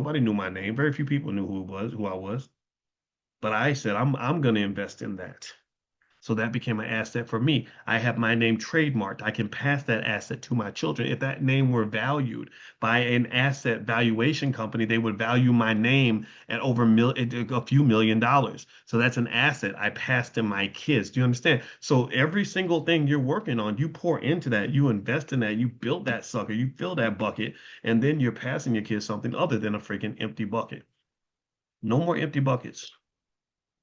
Nobody knew my name. Very few people knew who I was. But I said, I'm going to invest in that. So that became an asset for me. I have my name trademarked. I can pass that asset to my children. If that name were valued by an asset valuation company, they would value my name at over a few $1 million. So that's an asset I pass to my kids. Do you understand? So every single thing you're working on, you pour into that, you invest in that, you build that sucker, you fill that bucket, and then you're passing your kids something other than a freaking empty bucket. No more empty buckets.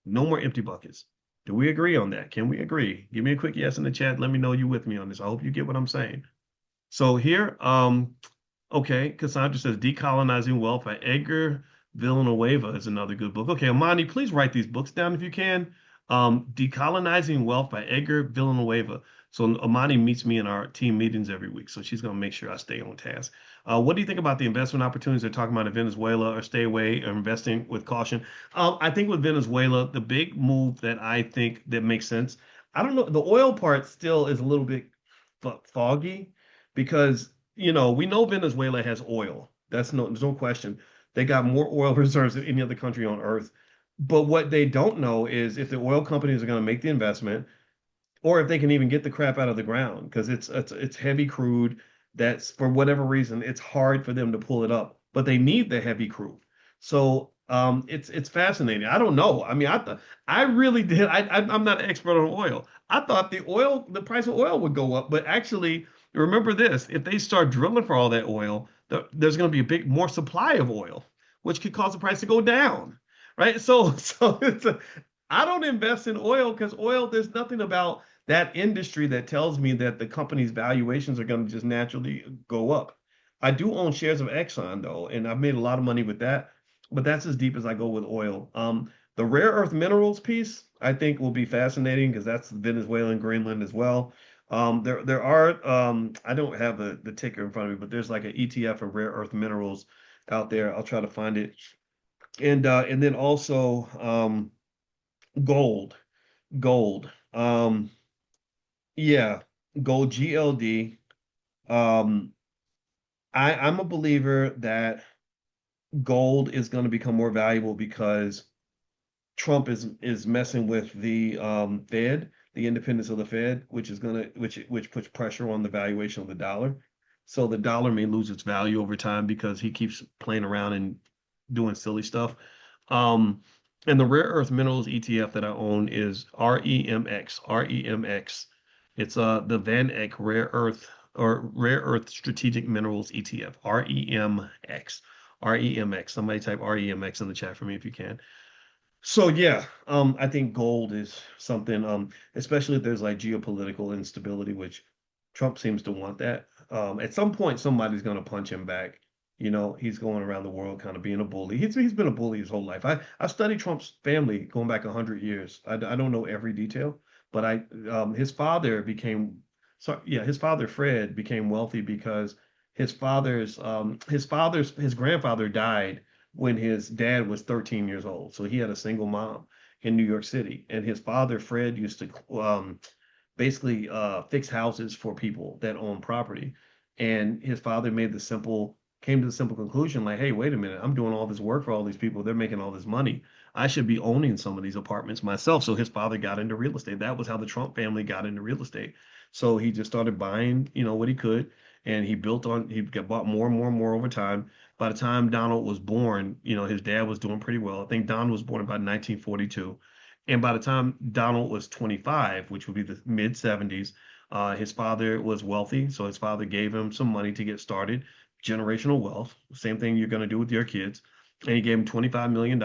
No more empty buckets. Do we agree on that? Can we agree? Give me a quick yes in the chat. Let me know you with me on this. I hope you get what I'm saying. So here, okay, Cassandra says Decolonizing Wealth by Edgar Villanueva is another good book. Okay, Amani, please write these books down if you can. Decolonizing Wealth by Edgar Villanueva. So Amani meets me in our team meetings every week, so she's going to make sure I stay on task. What do you think about the investment opportunities they're talking about in Venezuela, or stay away or investing with caution? I think with Venezuela, the big move that I think that makes sense. I don't know. The oil part still is a little bit foggy because we know Venezuela has oil. There's no question. They got more oil reserves than any other country on earth. But what they don't know is if the oil companies are going to make the investment, or if they can even get the crap out of the ground, because it's heavy crude. That's for whatever reason, it's hard for them to pull it up, but they need the heavy crude. So it's fascinating. I don't know. I mean, I really did. I'm not an expert on oil. I thought the price of oil would go up, but actually, remember this: if they start drilling for all that oil, there's going to be a big more supply of oil, which could cause the price to go down, right? So I don't invest in oil because oil. There's nothing about that industry that tells me that the company's valuations are going to just naturally go up. I do own shares of Exxon though, and I've made a lot of money with that, but that's as deep as I go with oil. The rare earth minerals piece I think will be fascinating because that's Venezuela and Greenland as well. There are I don't have the ticker in front of me, but there's like an ETF of rare earth minerals out there. I'll try to find it. And then also gold. Gold. Yeah, gold GLD. Um, I'm a believer that gold is going to become more valuable because Trump is messing with the Fed, the independence of the Fed, which puts pressure on the valuation of the dollar. So the dollar may lose its value over time because he keeps playing around and doing silly stuff. Um, and the rare earth minerals ETF that I own is REMX. REMX. It's the Van Eck Rare Earth or Rare Earth Strategic Minerals ETF. REMX. REMX. Somebody type REMX in the chat for me if you can. So yeah, I think gold is something, especially if there's like geopolitical instability, which Trump seems to want that. At some point, somebody's going to punch him back. He's going around the world kind of being a bully. He's been a bully his whole life. I studied Trump's family going back 100 years. I don't know every detail, but his father became, so yeah, his father Fred became wealthy because his grandfather died when his dad was 13 years old. So he had a single mom in New York City. And his father, Fred, used to basically fix houses for people that own property. And his father came to the simple conclusion like, hey, wait a minute, I'm doing all this work for all these people. They're making all this money. I should be owning some of these apartments myself. So his father got into real estate. That was how the Trump family got into real estate. So he just started buying, what he could. And he got bought more and more and more over time. By the time Donald was born, his dad was doing pretty well. I think Donald was born about 1942. And by the time Donald was 25, which would be the mid 70s, his father was wealthy. So his father gave him some money to get started, generational wealth. Same thing you're going to do with your kids. And he gave him $25 million.